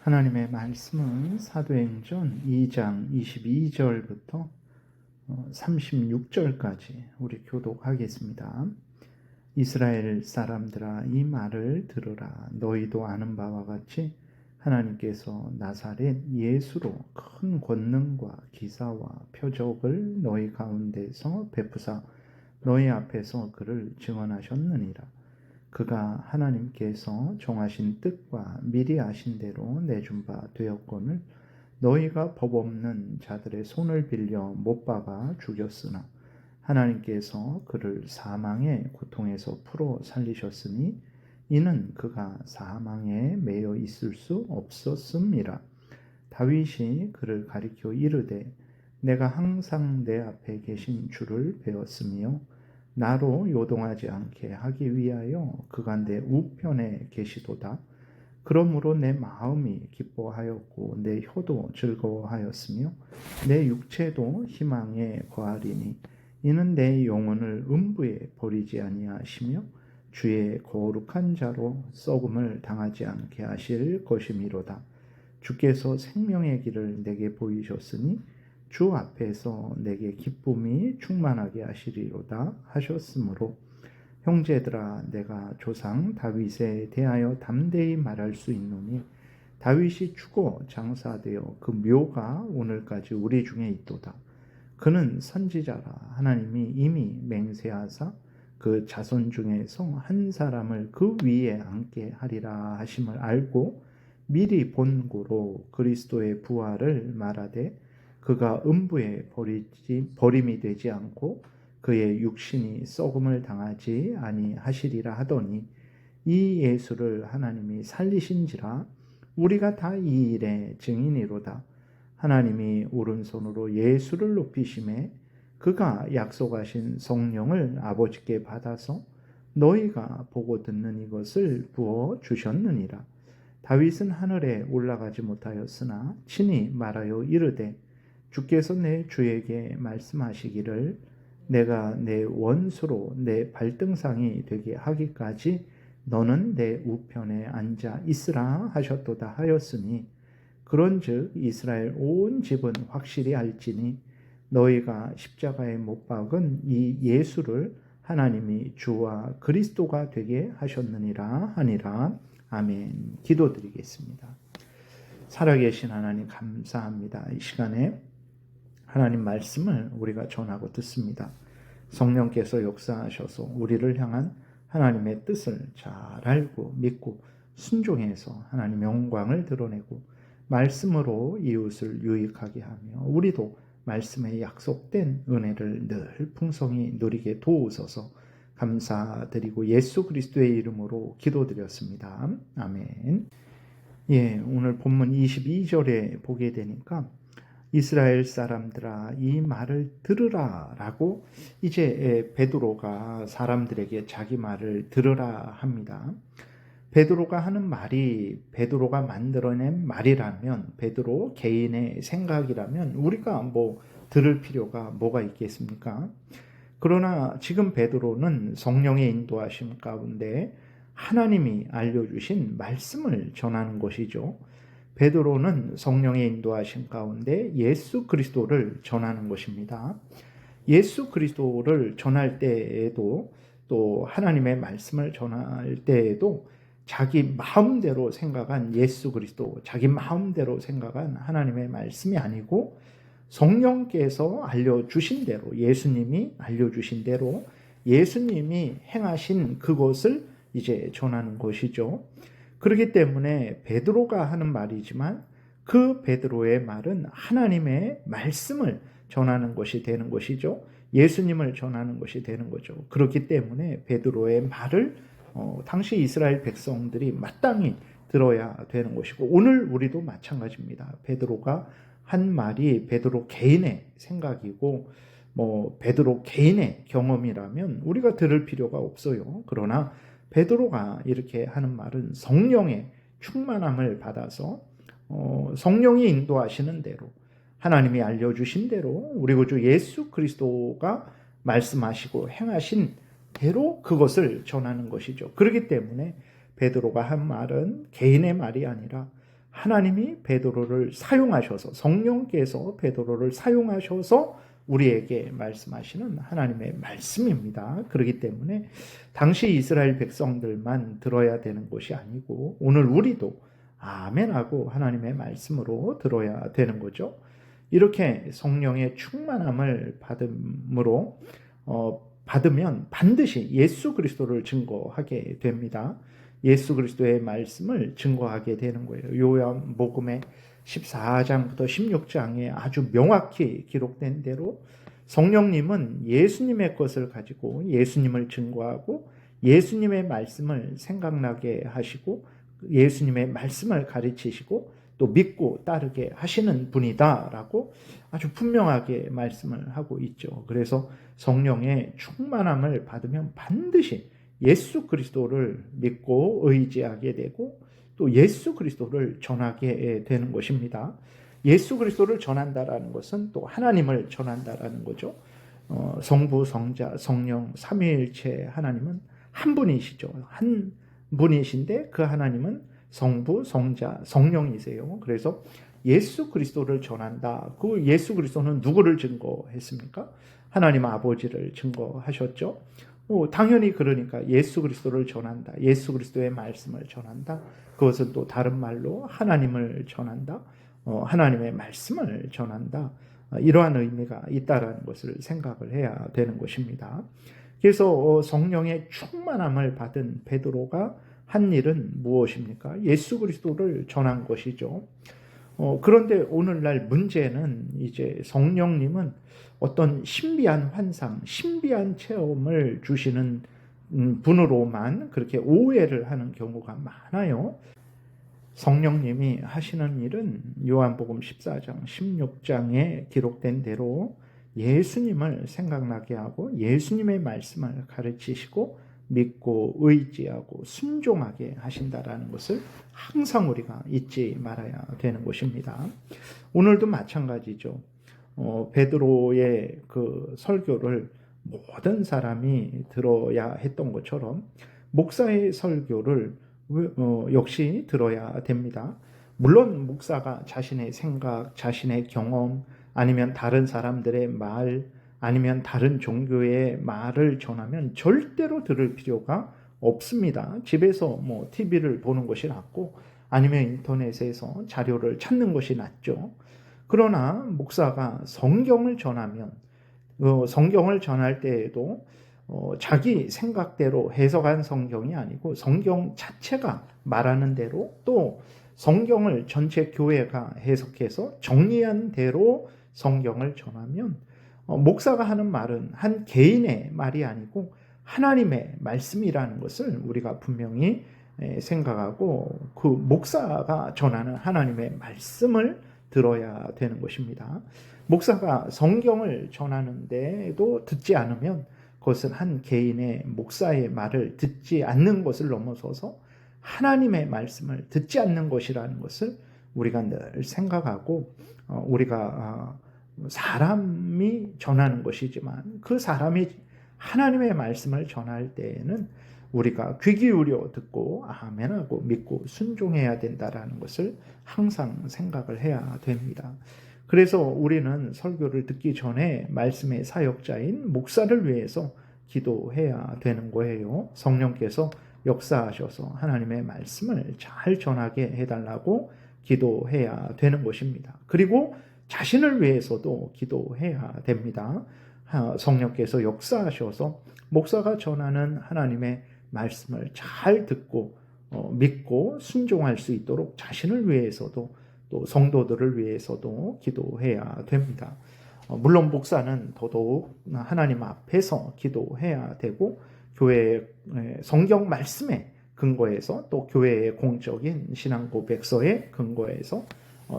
하나님의 말씀은 사도행전 2장 22절부터 36절까지 우리 교독하겠습니다. 이스라엘 사람들아, 이 말을 들으라. 너희도 아는 바와 같이 하나님께서 나사렛 예수로 큰 권능과 기사와 표적을 너희 가운데서 베푸사 너희 앞에서 그를 증언하셨느니라. 그가 하나님께서 정하신 뜻과 미리 아신 대로 내준 바 되었거늘 너희가 법 없는 자들의 손을 빌려 못 박아 죽였으나 하나님께서 그를 사망의 고통에서 풀어 살리셨으니 이는 그가 사망에 매여 있을 수 없었음이라. 다윗이 그를 가리켜 이르되 내가 항상 내 앞에 계신 주를 배웠으며 나로 요동하지 않게 하기 위하여 그가 내 우편에 계시도다. 그러므로 내 마음이 기뻐하였고 내 혀도 즐거워하였으며 내 육체도 희망에 거하리니 이는 내 영혼을 음부에 버리지 아니하시며 주의 거룩한 자로 썩음을 당하지 않게 하실 것이미로다. 주께서 생명의 길을 내게 보이셨으니 주 앞에서 내게 기쁨이 충만하게 하시리로다 하셨으므로 형제들아, 내가 조상 다윗에 대하여 담대히 말할 수 있노니 다윗이 죽어 장사되어 그 묘가 오늘까지 우리 중에 있도다. 그는 선지자라. 하나님이 이미 맹세하사 그 자손 중에서 한 사람을 그 위에 앉게 하리라 하심을 알고 미리 본고로 그리스도의 부활을 말하되 그가 음부에 버림이 되지 않고 그의 육신이 썩음을 당하지 아니하시리라 하더니 이 예수를 하나님이 살리신지라. 우리가 다 이 일의 증인이로다. 하나님이 오른손으로 예수를 높이심에 그가 약속하신 성령을 아버지께 받아서 너희가 보고 듣는 이것을 부어 주셨느니라. 다윗은 하늘에 올라가지 못하였으나 친히 말하여 이르되 주께서 내 주에게 말씀하시기를 내가 내 원수로 내 발등상이 되게 하기까지 너는 내 우편에 앉아 있으라 하셨도다 하였으니 그런즉 이스라엘 온 집은 확실히 알지니 너희가 십자가에 못 박은 이 예수를 하나님이 주와 그리스도가 되게 하셨느니라 하니라. 아멘. 기도드리겠습니다. 살아계신 하나님 감사합니다. 이 시간에 하나님 말씀을 우리가 전하고 듣습니다. 성령께서 역사하셔서 우리를 향한 하나님의 뜻을 잘 알고 믿고 순종해서 하나님의 영광을 드러내고 말씀으로 이웃을 유익하게 하며 우리도 말씀에 약속된 은혜를 늘 풍성히 누리게 도우소서. 감사드리고 예수 그리스도의 이름으로 기도드렸습니다. 아멘. 오늘 본문 22절에 보게 되니까 이스라엘 사람들아, 이 말을 들으라 라고 이제 베드로가 사람들에게 자기 말을 들으라 합니다. 베드로가 하는 말이 베드로가 만들어낸 말이라면, 베드로 개인의 생각이라면 우리가 들을 필요가 뭐가 있겠습니까? 그러나 지금 베드로는 성령의 인도하심 가운데 하나님이 알려주신 말씀을 전하는 것이죠. 베드로는 성령의 인도하심 가운데 예수 그리스도를 전하는 것입니다. 예수 그리스도를 전할 때에도 또 하나님의 말씀을 전할 때에도 자기 마음대로 생각한 예수 그리스도, 자기 마음대로 생각한 하나님의 말씀이 아니고 성령께서 알려주신 대로, 예수님이 알려주신 대로 예수님이 행하신 그것을 이제 전하는 것이죠. 그렇기 때문에 베드로가 하는 말이지만 그 베드로의 말은 하나님의 말씀을 전하는 것이 되는 것이죠. 예수님을 전하는 것이 되는 거죠. 그렇기 때문에 베드로의 말을 당시 이스라엘 백성들이 마땅히 들어야 되는 것이고 오늘 우리도 마찬가지입니다. 베드로가 한 말이 베드로 개인의 생각이고 베드로 개인의 경험이라면 우리가 들을 필요가 없어요. 그러나 베드로가 이렇게 하는 말은 성령의 충만함을 받아서 성령이 인도하시는 대로 하나님이 알려주신 대로 우리 구주 예수 그리스도가 말씀하시고 행하신 대로 그것을 전하는 것이죠. 그렇기 때문에 베드로가 한 말은 개인의 말이 아니라 하나님이 베드로를 사용하셔서, 성령께서 베드로를 사용하셔서 우리에게 말씀하시는 하나님의 말씀입니다. 그렇기 때문에 당시 이스라엘 백성들만 들어야 되는 것이 아니고 오늘 우리도 아멘하고 하나님의 말씀으로 들어야 되는 거죠. 이렇게 성령의 충만함을 받으면 반드시 예수 그리스도를 증거하게 됩니다. 예수 그리스도의 말씀을 증거하게 되는 거예요. 요한복음의 14장부터 16장에 아주 명확히 기록된 대로 성령님은 예수님의 것을 가지고 예수님을 증거하고 예수님의 말씀을 생각나게 하시고 예수님의 말씀을 가르치시고 또 믿고 따르게 하시는 분이다라고 아주 분명하게 말씀을 하고 있죠. 그래서 성령의 충만함을 받으면 반드시 예수 그리스도를 믿고 의지하게 되고 또 예수 그리스도를 전하게 되는 것입니다. 예수 그리스도를 전한다라는 것은 또 하나님을 전한다라는 거죠. 성부, 성자, 성령, 삼위일체 하나님은 한 분이시죠. 한 분이신데 그 하나님은 성부, 성자, 성령이세요. 그래서 예수 그리스도를 전한다. 그 예수 그리스도는 누구를 증거했습니까? 하나님 아버지를 증거하셨죠. 당연히 그러니까 예수 그리스도를 전한다. 예수 그리스도의 말씀을 전한다. 그것은 또 다른 말로 하나님을 전한다. 하나님의 말씀을 전한다. 이러한 의미가 있다라는 것을 생각을 해야 되는 것입니다. 그래서 성령의 충만함을 받은 베드로가 한 일은 무엇입니까? 예수 그리스도를 전한 것이죠. 그런데 오늘날 문제는 이제 성령님은 어떤 신비한 환상, 신비한 체험을 주시는 분으로만 그렇게 오해를 하는 경우가 많아요. 성령님이 하시는 일은 요한복음 14장, 16장에 기록된 대로 예수님을 생각나게 하고 예수님의 말씀을 가르치시고 믿고 의지하고 순종하게 하신다라는 것을 항상 우리가 잊지 말아야 되는 것입니다. 오늘도 마찬가지죠. 베드로의 그 설교를 모든 사람이 들어야 했던 것처럼 목사의 설교를 역시 들어야 됩니다. 물론 목사가 자신의 생각, 자신의 경험, 아니면 다른 사람들의 말, 아니면 다른 종교의 말을 전하면 절대로 들을 필요가 없습니다. 집에서 TV를 보는 것이 낫고 아니면 인터넷에서 자료를 찾는 것이 낫죠. 그러나 목사가 성경을 전하면 성경을 전할 때에도 자기 생각대로 해석한 성경이 아니고 성경 자체가 말하는 대로 또 성경을 전체 교회가 해석해서 정리한 대로 성경을 전하면 목사가 하는 말은 한 개인의 말이 아니고 하나님의 말씀이라는 것을 우리가 분명히 생각하고 그 목사가 전하는 하나님의 말씀을 들어야 되는 것입니다. 목사가 성경을 전하는데도 듣지 않으면 그것은 한 개인의 목사의 말을 듣지 않는 것을 넘어서서 하나님의 말씀을 듣지 않는 것이라는 것을 우리가 늘 생각하고 우리가 사람이 전하는 것이지만 그 사람이 하나님의 말씀을 전할 때에는 우리가 귀 기울여 듣고 아멘하고 믿고 순종해야 된다라는 것을 항상 생각을 해야 됩니다. 그래서 우리는 설교를 듣기 전에 말씀의 사역자인 목사를 위해서 기도해야 되는 거예요. 성령께서 역사하셔서 하나님의 말씀을 잘 전하게 해달라고 기도해야 되는 것입니다. 그리고 자신을 위해서도 기도해야 됩니다. 성령께서 역사하셔서 목사가 전하는 하나님의 말씀을 잘 듣고 믿고 순종할 수 있도록 자신을 위해서도 또 성도들을 위해서도 기도해야 됩니다. 물론 목사는 더더욱 하나님 앞에서 기도해야 되고 교회의 성경 말씀에 근거해서 또 교회의 공적인 신앙 고백서에 근거해서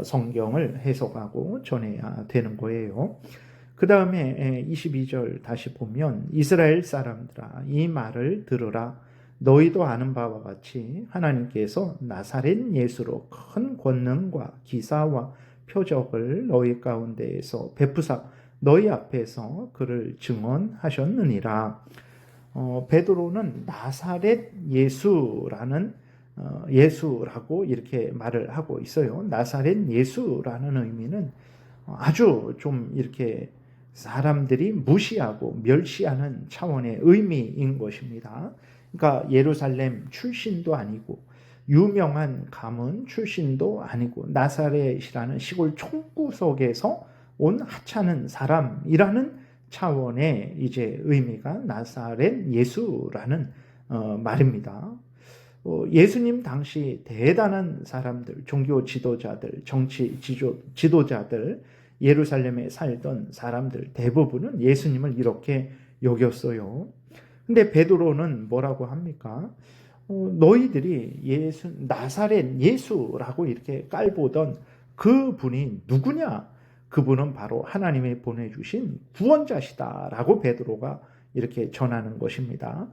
성경을 해석하고 전해야 되는 거예요. 그 다음에 22절 다시 보면 이스라엘 사람들아 이 말을 들으라. 너희도 아는 바와 같이 하나님께서 나사렛 예수로 큰 권능과 기사와 표적을 너희 가운데에서 베푸사 너희 앞에서 그를 증언하셨느니라. 베드로는 나사렛 예수라는 예수라고 이렇게 말을 하고 있어요. 나사렛 예수라는 의미는 아주 좀 이렇게 사람들이 무시하고 멸시하는 차원의 의미인 것입니다. 그러니까 예루살렘 출신도 아니고 유명한 가문 출신도 아니고 나사렛이라는 시골 촌구석에서 온 하찮은 사람이라는 차원의 이제 의미가 나사렛 예수라는 말입니다. 예수님 당시 대단한 사람들, 종교 지도자들, 정치 지도자들, 예루살렘에 살던 사람들 대부분은 예수님을 이렇게 여겼어요. 근데 베드로는 뭐라고 합니까? 너희들이 나사렛 예수라고 이렇게 깔보던 그 분이 누구냐? 그분은 바로 하나님이 보내주신 구원자시다라고 베드로가 이렇게 전하는 것입니다.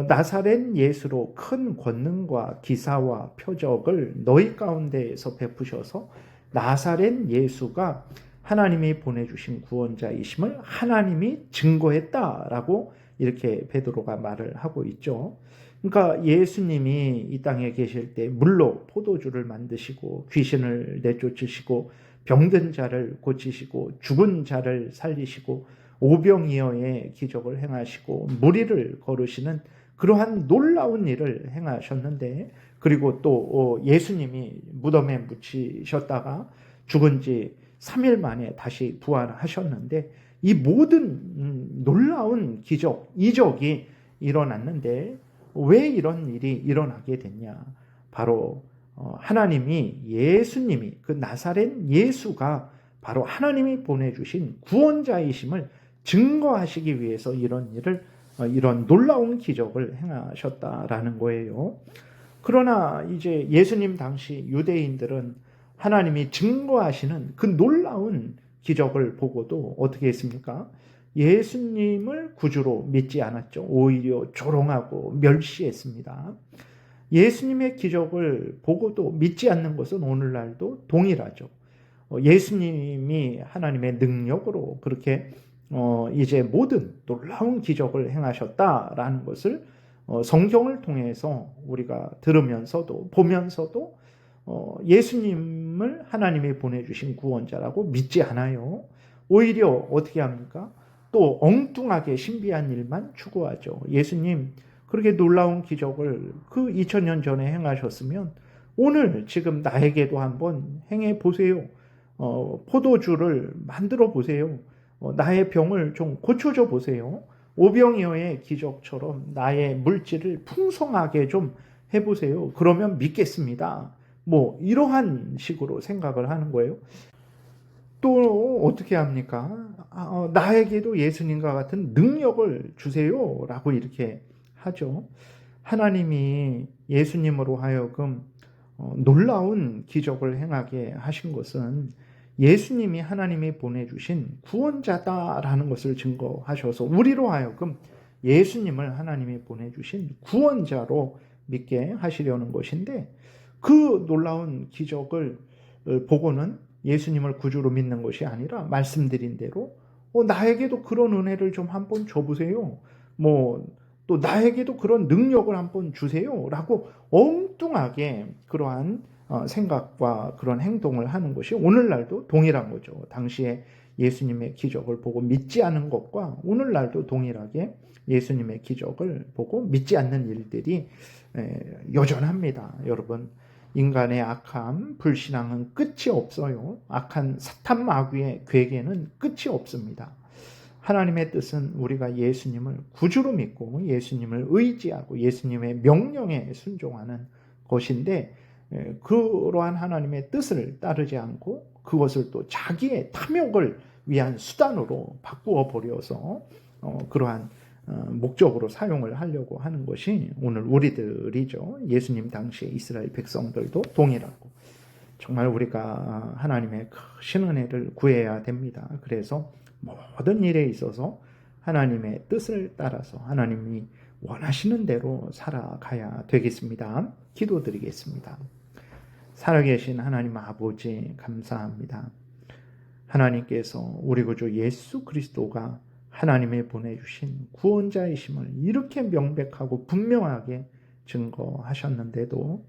나사렛 예수로 큰 권능과 기사와 표적을 너희 가운데에서 베푸셔서 나사렛 예수가 하나님이 보내주신 구원자이심을 하나님이 증거했다라고 이렇게 베드로가 말을 하고 있죠. 그러니까 예수님이 이 땅에 계실 때 물로 포도주를 만드시고 귀신을 내쫓으시고 병든 자를 고치시고 죽은 자를 살리시고 오병이어의 기적을 행하시고 무리를 거르시는 그러한 놀라운 일을 행하셨는데, 그리고 또 예수님이 무덤에 묻히셨다가 죽은 지 3일 만에 다시 부활하셨는데, 이 모든 놀라운 기적, 이적이 일어났는데 왜 이런 일이 일어나게 됐냐? 바로 하나님이, 예수님이, 그 나사렛 예수가 바로 하나님이 보내주신 구원자이심을 증거하시기 위해서 이런 일을, 이런 놀라운 기적을 행하셨다라는 거예요. 그러나 이제 예수님 당시 유대인들은 하나님이 증거하시는 그 놀라운 기적을 보고도 어떻게 했습니까? 예수님을 구주로 믿지 않았죠. 오히려 조롱하고 멸시했습니다. 예수님의 기적을 보고도 믿지 않는 것은 오늘날도 동일하죠. 예수님이 하나님의 능력으로 그렇게 이제 모든 놀라운 기적을 행하셨다라는 것을 성경을 통해서 우리가 들으면서도 보면서도 예수님을 하나님이 보내주신 구원자라고 믿지 않아요. 오히려 어떻게 합니까? 또 엉뚱하게 신비한 일만 추구하죠. 예수님 그렇게 놀라운 기적을 그 2000년 전에 행하셨으면 오늘 지금 나에게도 한번 행해 보세요. 포도주를 만들어 보세요. 나의 병을 좀 고쳐줘 보세요. 오병이어의 기적처럼 나의 물질을 풍성하게 좀 해보세요. 그러면 믿겠습니다. 뭐 이러한 식으로 생각을 하는 거예요. 또 어떻게 합니까? 나에게도 예수님과 같은 능력을 주세요 라고 이렇게 하죠. 하나님이 예수님으로 하여금 놀라운 기적을 행하게 하신 것은 예수님이 하나님이 보내주신 구원자다라는 것을 증거하셔서 우리로 하여금 예수님을 하나님이 보내주신 구원자로 믿게 하시려는 것인데, 그 놀라운 기적을 보고는 예수님을 구주로 믿는 것이 아니라 말씀드린 대로 나에게도 그런 은혜를 좀 한번 줘보세요. 또 나에게도 그런 능력을 한번 주세요. 라고 엉뚱하게 그러한 생각과 그런 행동을 하는 것이 오늘날도 동일한 거죠. 당시에 예수님의 기적을 보고 믿지 않은 것과 오늘날도 동일하게 예수님의 기적을 보고 믿지 않는 일들이 여전합니다. 여러분, 인간의 악함, 불신앙은 끝이 없어요. 악한 사탄 마귀의 괴계는 끝이 없습니다. 하나님의 뜻은 우리가 예수님을 구주로 믿고 예수님을 의지하고 예수님의 명령에 순종하는 것인데, 그러한 하나님의 뜻을 따르지 않고 그것을 또 자기의 탐욕을 위한 수단으로 바꾸어 버려서 그러한 목적으로 사용을 하려고 하는 것이 오늘 우리들이죠. 예수님 당시 이스라엘 백성들도 동일하고, 정말 우리가 하나님의 크신 은혜를 구해야 됩니다. 그래서 모든 일에 있어서 하나님의 뜻을 따라서 하나님이 원하시는 대로 살아가야 되겠습니다. 기도드리겠습니다. 살아계신 하나님 아버지, 감사합니다. 하나님께서 우리 구주 예수 그리스도가 하나님이 보내주신 구원자이심을 이렇게 명백하고 분명하게 증거하셨는데도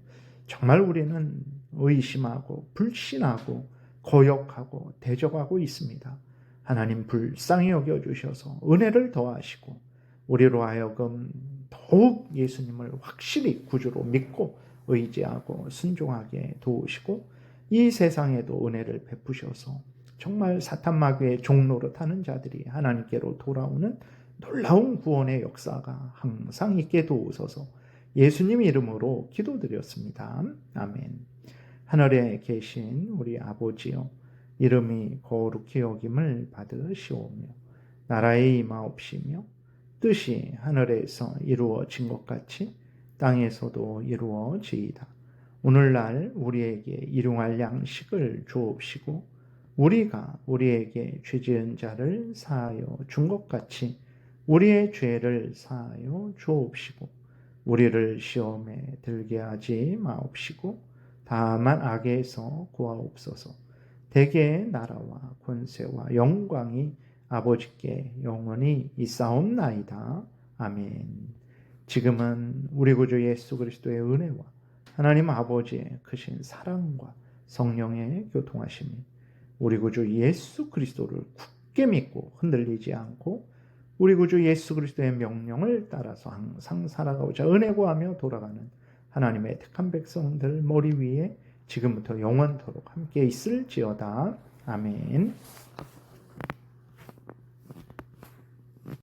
정말 우리는 의심하고 불신하고 거역하고 대적하고 있습니다. 하나님 불쌍히 여겨주셔서 은혜를 더하시고 우리로 하여금 더욱 예수님을 확실히 구주로 믿고 의지하고 순종하게 도우시고 이 세상에도 은혜를 베푸셔서 정말 사탄 마귀의 종노릇 하는 자들이 하나님께로 돌아오는 놀라운 구원의 역사가 항상 있게 도우소서. 예수님 이름으로 기도드렸습니다. 아멘. 하늘에 계신 우리 아버지여, 이름이 거룩히 여김을 받으시오며 나라의 임하옵시며 뜻이 하늘에서 이루어진 것 같이 땅에서도 이루어지이다. 오늘날 우리에게 일용할 양식을 주옵시고 우리가 우리에게 죄지은 자를 사하여 준 것 같이 우리의 죄를 사하여 주옵시고 우리를 시험에 들게 하지 마옵시고 다만 악에서 구하옵소서. 대개의 나라와 권세와 영광이 아버지께 영원히 있사옵나이다. 아멘. 지금은 우리 구주 예수 그리스도의 은혜와 하나님 아버지의 크신 사랑과 성령의 교통하심이 우리 구주 예수 그리스도를 굳게 믿고 흔들리지 않고 우리 구주 예수 그리스도의 명령을 따라서 항상 살아가고자 은혜 구하며 돌아가는 하나님의 택한 백성들 머리 위에 지금부터 영원토록 함께 있을지어다. 아멘.